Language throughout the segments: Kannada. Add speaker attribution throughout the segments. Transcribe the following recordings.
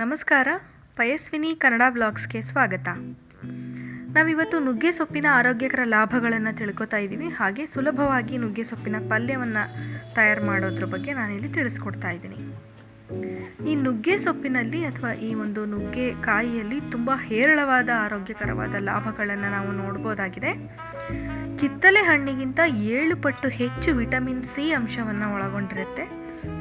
Speaker 1: ನಮಸ್ಕಾರ. ಪಯಸ್ವಿನಿ ಕನ್ನಡ ಬ್ಲಾಗ್ಸ್ಗೆ ಸ್ವಾಗತ. ನಾವಿವತ್ತು ನುಗ್ಗೆ ಸೊಪ್ಪಿನ ಆರೋಗ್ಯಕರ ಲಾಭಗಳನ್ನು ತಿಳ್ಕೊತಾ ಇದ್ದೀವಿ. ಹಾಗೆ ಸುಲಭವಾಗಿ ನುಗ್ಗೆ ಸೊಪ್ಪಿನ ಪಲ್ಯವನ್ನು ತಯಾರು ಮಾಡೋದ್ರ ಬಗ್ಗೆ ನಾನಿಲ್ಲಿ ತಿಳಿಸ್ಕೊಡ್ತಾ ಇದ್ದೀನಿ. ಈ ನುಗ್ಗೆ ಸೊಪ್ಪಿನಲ್ಲಿ ಅಥವಾ ಈ ಒಂದು ನುಗ್ಗೆ ಕಾಯಿಯಲ್ಲಿ ತುಂಬ ಹೇರಳವಾದ ಆರೋಗ್ಯಕರವಾದ ಲಾಭಗಳನ್ನು ನಾವು ನೋಡ್ಬೋದಾಗಿದೆ. ಕಿತ್ತಳೆ ಹಣ್ಣಿಗಿಂತ 7 ಪಟ್ಟು ಹೆಚ್ಚು ವಿಟಮಿನ್ ಸಿ ಅಂಶವನ್ನು ಒಳಗೊಂಡಿರುತ್ತೆ.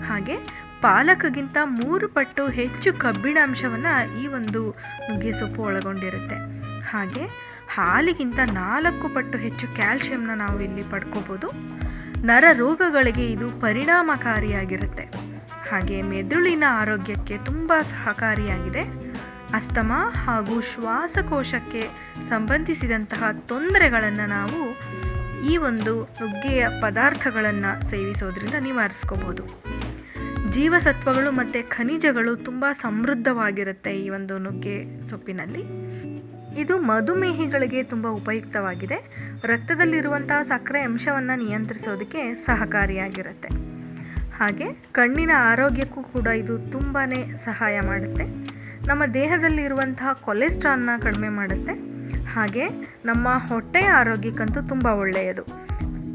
Speaker 1: ಹಾಗೆ ಪಾಲಕ್ಗಿಂತ 3 ಪಟ್ಟು ಹೆಚ್ಚು ಕಬ್ಬಿಣ ಅಂಶವನ್ನು ಈ ಒಂದು ನುಗ್ಗೆ ಸೊಪ್ಪು ಒಳಗೊಂಡಿರುತ್ತೆ. ಹಾಗೆ ಹಾಲಿಗಿಂತ 4 ಪಟ್ಟು ಹೆಚ್ಚು ಕ್ಯಾಲ್ಶಿಯಂನ ನಾವು ಇಲ್ಲಿ ಪಡ್ಕೋಬೋದು. ನರ ರೋಗಗಳಿಗೆ ಇದು ಪರಿಣಾಮಕಾರಿಯಾಗಿರುತ್ತೆ. ಹಾಗೆ ಮೆದುಳಿನ ಆರೋಗ್ಯಕ್ಕೆ ತುಂಬ ಸಹಕಾರಿಯಾಗಿದೆ. ಅಸ್ತಮಾ ಹಾಗೂ ಶ್ವಾಸಕೋಶಕ್ಕೆ ಸಂಬಂಧಿಸಿದಂತಹ ತೊಂದರೆಗಳನ್ನು ನಾವು ಈ ಒಂದು ನುಗ್ಗೆಯ ಪದಾರ್ಥಗಳನ್ನು ಸೇವಿಸೋದ್ರಿಂದ ನಿವಾರಿಸ್ಕೋಬೋದು. ಜೀವಸತ್ವಗಳು ಮತ್ತು ಖನಿಜಗಳು ತುಂಬ ಸಮೃದ್ಧವಾಗಿರುತ್ತೆ ಈ ಒಂದು ನುಗ್ಗೆ ಸೊಪ್ಪಿನಲ್ಲಿ. ಇದು ಮಧುಮೇಹಿಗಳಿಗೆ ತುಂಬ ಉಪಯುಕ್ತವಾಗಿದೆ. ರಕ್ತದಲ್ಲಿರುವಂತಹ ಸಕ್ಕರೆ ಅಂಶವನ್ನು ನಿಯಂತ್ರಿಸೋದಕ್ಕೆ ಸಹಕಾರಿಯಾಗಿರುತ್ತೆ. ಹಾಗೆ ಕಣ್ಣಿನ ಆರೋಗ್ಯಕ್ಕೂ ಕೂಡ ಇದು ತುಂಬಾ ಸಹಾಯ ಮಾಡುತ್ತೆ. ನಮ್ಮ ದೇಹದಲ್ಲಿರುವಂತಹ ಕೊಲೆಸ್ಟ್ರಾಲ್ನ ಕಡಿಮೆ ಮಾಡುತ್ತೆ. ಹಾಗೆ ನಮ್ಮ ಹೊಟ್ಟೆಯ ಆರೋಗ್ಯಕ್ಕಂತೂ ತುಂಬ ಒಳ್ಳೆಯದು.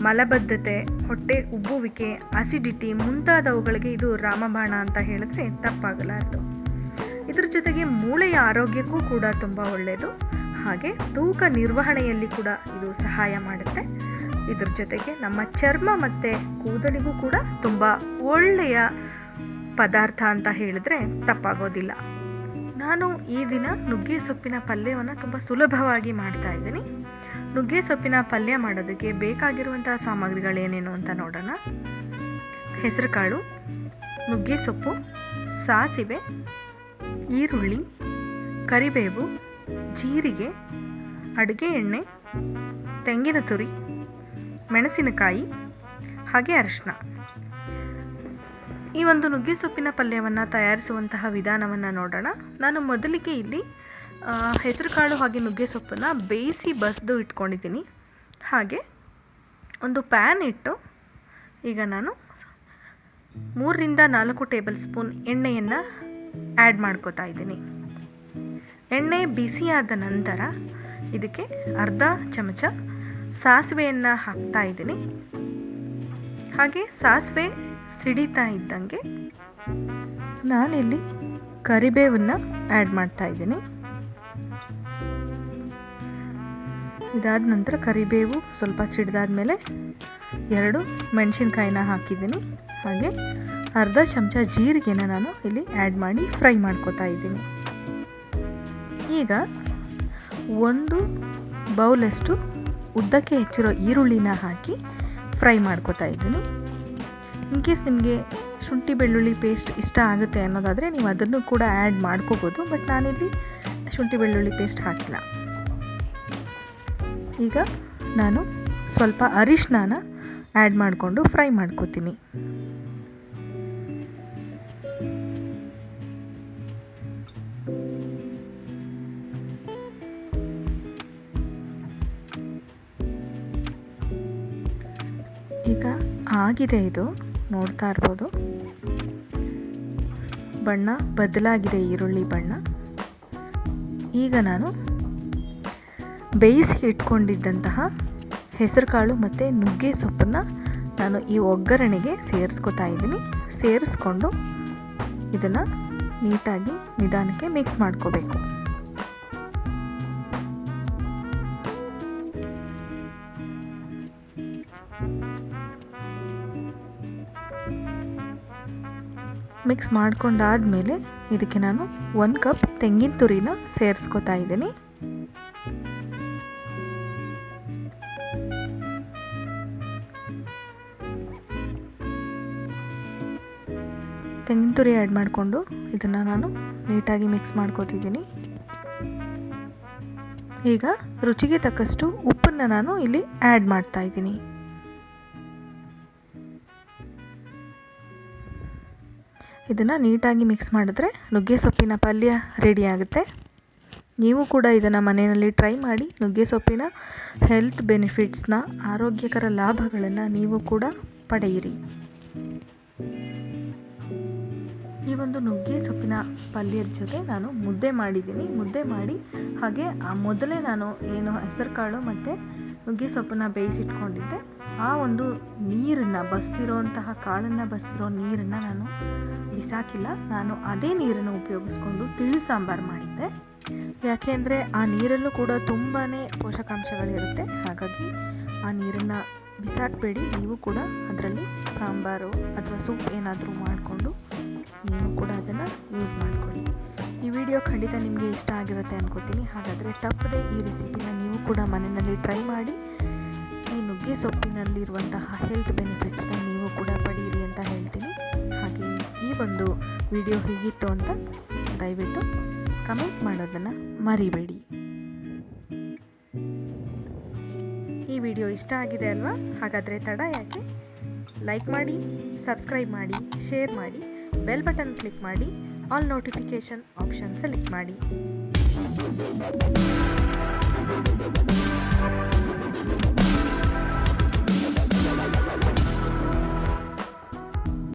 Speaker 1: ಮಲಬದ್ಧತೆ, ಹೊಟ್ಟೆ ಉಬ್ಬುವಿಕೆ, ಅಸಿಡಿಟಿ ಮುಂತಾದವುಗಳಿಗೆ ಇದು ರಾಮಬಾಣ ಅಂತ ಹೇಳಿದ್ರೆ ತಪ್ಪಾಗಲಾರದು. ಇದ್ರ ಜೊತೆಗೆ ಮೂಳೆಯ ಆರೋಗ್ಯಕ್ಕೂ ಕೂಡ ತುಂಬ ಒಳ್ಳೆಯದು. ಹಾಗೆ ತೂಕ ನಿರ್ವಹಣೆಯಲ್ಲಿ ಕೂಡ ಇದು ಸಹಾಯ ಮಾಡುತ್ತೆ. ಇದ್ರ ಜೊತೆಗೆ ನಮ್ಮ ಚರ್ಮ ಮತ್ತು ಕೂದಲಿಗೂ ಕೂಡ ತುಂಬ ಒಳ್ಳೆಯ ಪದಾರ್ಥ ಅಂತ ಹೇಳಿದ್ರೆ ತಪ್ಪಾಗೋದಿಲ್ಲ. ನಾನು ಈ ದಿನ ನುಗ್ಗೆ ಸೊಪ್ಪಿನ ಪಲ್ಯವನ್ನು ತುಂಬ ಸುಲಭವಾಗಿ ಮಾಡ್ತಾ ಇದ್ದೀನಿ. ನುಗ್ಗೆ ಸೊಪ್ಪಿನ ಪಲ್ಯ ಮಾಡೋದಕ್ಕೆ ಬೇಕಾಗಿರುವಂತಹ ಸಾಮಗ್ರಿಗಳೇನೇನು ಅಂತ ನೋಡೋಣ. ಹೆಸರುಕಾಳು, ನುಗ್ಗೆ ಸೊಪ್ಪು, ಸಾಸಿವೆ, ಈರುಳ್ಳಿ, ಕರಿಬೇವು, ಜೀರಿಗೆ, ಅಡುಗೆ ಎಣ್ಣೆ, ತೆಂಗಿನ ತುರಿ, ಮೆಣಸಿನಕಾಯಿ ಹಾಗೆ ಅರಿಶಿನ. ಈ ಒಂದು ನುಗ್ಗೆ ಸೊಪ್ಪಿನ ಪಲ್ಯವನ್ನು ತಯಾರಿಸುವಂತಹ ವಿಧಾನವನ್ನು ನೋಡೋಣ. ನಾನು ಮೊದಲಿಗೆ ಇಲ್ಲಿ ಹೆಸರುಕಾಳು ಹಾಗೆ ನುಗ್ಗೆ ಸೊಪ್ಪನ್ನು ಬೇಯಿಸಿ ಬಸಿದು ಇಟ್ಕೊಂಡಿದ್ದೀನಿ. ಹಾಗೆ ಒಂದು ಪ್ಯಾನ್ ಇಟ್ಟು ಈಗ ನಾನು 3 ರಿಂದ 4 ಟೇಬಲ್ ಸ್ಪೂನ್ ಎಣ್ಣೆಯನ್ನು ಆ್ಯಡ್ ಮಾಡ್ಕೋತಾ ಇದ್ದೀನಿ. ಎಣ್ಣೆ ಬಿಸಿಯಾದ ನಂತರ ಇದಕ್ಕೆ ಅರ್ಧ ಚಮಚ ಸಾಸಿವೆಯನ್ನು ಹಾಕ್ತಾ ಇದ್ದೀನಿ. ಹಾಗೆ ಸಾಸಿವೆ ಸಿಡಿತಾ ಇದ್ದಂಗೆ ನಾನಿಲ್ಲಿ ಕರಿಬೇವನ್ನು ಆ್ಯಡ್ ಮಾಡ್ತಾ ಇದ್ದೀನಿ. ಇದಾದ ನಂತರ ಕರಿಬೇವು ಸ್ವಲ್ಪ ಸಿಡಿದಾದ ಮೇಲೆ 2 ಮೆಣಸಿನ್ಕಾಯಿನ ಹಾಕಿದ್ದೀನಿ. ಹಾಗೆ ಅರ್ಧ ಚಮಚ ಜೀರಿಗೆನ ನಾನು ಇಲ್ಲಿ ಆ್ಯಡ್ ಮಾಡಿ ಫ್ರೈ ಮಾಡ್ಕೋತಾ ಇದ್ದೀನಿ. ಈಗ 1 ಬೌಲಷ್ಟು ಉದ್ದಕ್ಕೆ ಹೆಚ್ಚಿರೋ ಈರುಳ್ಳಿನ ಹಾಕಿ ಫ್ರೈ ಮಾಡ್ಕೋತಾ ಇದ್ದೀನಿ. ಇನ್ ಕೇಸ್ ನಿಮಗೆ ಶುಂಠಿ ಬೆಳ್ಳುಳ್ಳಿ ಪೇಸ್ಟ್ ಇಷ್ಟ ಆಗುತ್ತೆ ಅನ್ನೋದಾದರೆ ನೀವು ಅದನ್ನು ಕೂಡ ಆ್ಯಡ್ ಮಾಡ್ಕೋಬೋದು. ಬಟ್ ನಾನಿಲ್ಲಿ ಶುಂಠಿ ಬೆಳ್ಳುಳ್ಳಿ ಪೇಸ್ಟ್ ಹಾಕಿಲ್ಲ. ಈಗ ನಾನು ಸ್ವಲ್ಪ ಅರಿಶಿನ ಆ್ಯಡ್ ಮಾಡಿಕೊಂಡು ಫ್ರೈ ಮಾಡ್ಕೋತೀನಿ. ಈಗ ಆಗಿದೆ, ಇದು ನೋಡ್ತಾ ಇರ್ಬೋದು. ಬಣ್ಣ ಬದಲಾಗಿದೆ, ಈರುಳ್ಳಿ ಬಣ್ಣ. ಈಗ ನಾನು ಬೇಯಿಸಿ ಇಟ್ಕೊಂಡಿದ್ದಂತಹ ಹೆಸರುಕಾಳು ಮತ್ತು ನುಗ್ಗೆ ಸೊಪ್ಪನ್ನು ನಾನು ಈ ಒಗ್ಗರಣೆಗೆ ಸೇರಿಸ್ಕೊತಾ ಇದ್ದೀನಿ. ಸೇರಿಸ್ಕೊಂಡು ಇದನ್ನು ನೀಟಾಗಿ ನಿಧಾನಕ್ಕೆ ಮಿಕ್ಸ್ ಮಾಡ್ಕೋಬೇಕು. ಮಿಕ್ಸ್ ಮಾಡ್ಕೊಂಡಾದಮೇಲೆ ಇದಕ್ಕೆ ನಾನು 1 ಕಪ್ ತೆಂಗಿನ ತುರಿನ ಸೇರಿಸ್ಕೊತಾ ಇದ್ದೀನಿ. ತೆಂಗಿನ ತುರಿ ಆ್ಯಡ್ ಮಾಡಿಕೊಂಡು ಇದನ್ನು ನಾನು ನೀಟಾಗಿ ಮಿಕ್ಸ್ ಮಾಡ್ಕೋತಿದ್ದೀನಿ. ಈಗ ರುಚಿಗೆ ತಕ್ಕಷ್ಟು ಉಪ್ಪನ್ನು ನಾನು ಇಲ್ಲಿ ಆ್ಯಡ್ ಮಾಡ್ತಾ ಇದ್ದೀನಿ. ಇದನ್ನು ನೀಟಾಗಿ ಮಿಕ್ಸ್ ಮಾಡಿದ್ರೆ ನುಗ್ಗೆ ಸೊಪ್ಪಿನ ಪಲ್ಯ ರೆಡಿ ಆಗುತ್ತೆ. ನೀವು ಕೂಡ ಇದನ್ನು ಮನೆಯಲ್ಲಿ ಟ್ರೈ ಮಾಡಿ ನುಗ್ಗೆ ಸೊಪ್ಪಿನ ಹೆಲ್ತ್ ಬೆನಿಫಿಟ್ಸ್ನ, ಆರೋಗ್ಯಕರ ಲಾಭಗಳನ್ನು ನೀವು ಕೂಡ ಪಡೆಯಿರಿ. ಈ ಒಂದು ನುಗ್ಗೆ ಸೊಪ್ಪಿನ ಪಲ್ಯದ ಜೊತೆ ನಾನು ಮುದ್ದೆ ಮಾಡಿದ್ದೀನಿ. ಮುದ್ದೆ ಮಾಡಿ ಹಾಗೆ ಮೊದಲೇ ನಾನು ಏನು ಹೆಸರು ಕಾಳು ಮತ್ತು ನುಗ್ಗೆ ಸೊಪ್ಪನ್ನು ಬೇಯಿಸಿಟ್ಕೊಂಡಿದ್ದೆ, ಆ ಒಂದು ನೀರನ್ನು ಬಸ್ತಿರೋಂತಹ ಕಾಳನ್ನು ಬಸ್ತಿರೋ ನೀರನ್ನು ನಾನು ಬಿಸಾಕಿಲ್ಲ. ನಾನು ಅದೇ ನೀರನ್ನು ಉಪಯೋಗಿಸ್ಕೊಂಡು ತಿಳಿ ಸಾಂಬಾರು ಮಾಡಿದ್ದೆ. ಯಾಕೆ ಅಂದರೆ ಆ ನೀರಲ್ಲೂ ಕೂಡ ತುಂಬಾ ಪೋಷಕಾಂಶಗಳಿರುತ್ತೆ. ಹಾಗಾಗಿ ಆ ನೀರನ್ನು ಬಿಸಾಕಬೇಡಿ. ನೀವು ಕೂಡ ಅದರಲ್ಲಿ ಸಾಂಬಾರು ಅಥವಾ ಸೂಪ್ ಏನಾದರೂ ಮಾಡಿಕೊಂಡು ನೀವು ಕೂಡ ಅದನ್ನು ಯೂಸ್ ಮಾಡಿಕೊಡಿ. ಈ ವಿಡಿಯೋ ಖಂಡಿತ ನಿಮಗೆ ಇಷ್ಟ ಆಗಿರುತ್ತೆ ಅನ್ಕೋತೀನಿ. ಹಾಗಾದರೆ ತಪ್ಪದೆ ಈ ರೆಸಿಪಿನ ನೀವು ಕೂಡ ಮನೆಯಲ್ಲಿ ಟ್ರೈ ಮಾಡಿ ಈ ನುಗ್ಗೆ ಸೊಪ್ಪಿನಲ್ಲಿರುವಂತಹ ಹೆಲ್ತ್ ಬೆನಿಫಿಟ್ಸ್ನ ನೀವು ಕೂಡ ಪಡೀರಿ ಅಂತ ಹೇಳ್ತೀನಿ. ಹಾಗೆ ಈ ಒಂದು ವಿಡಿಯೋ ಹೇಗಿತ್ತು ಅಂತ ದಯವಿಟ್ಟು ಕಮೆಂಟ್ ಮಾಡೋದನ್ನು ಮರಿಬೇಡಿ. ಈ ವಿಡಿಯೋ ಇಷ್ಟ ಆಗಿದೆ ಅಲ್ವಾ? ಹಾಗಾದರೆ ತಡ ಯಾಕೆ, ಲೈಕ್ ಮಾಡಿ, ಸಬ್ಸ್ಕ್ರೈಬ್ ಮಾಡಿ, ಶೇರ್ ಮಾಡಿ, ಬೆಲ್ ಬಟನ್ ಕ್ಲಿಕ್ ಮಾಡಿ, ಆಲ್ ನೋಟಿಫಿಕೇಷನ್ ಆಪ್ಷನ್ ಸೆಲೆಕ್ಟ್ ಮಾಡಿ.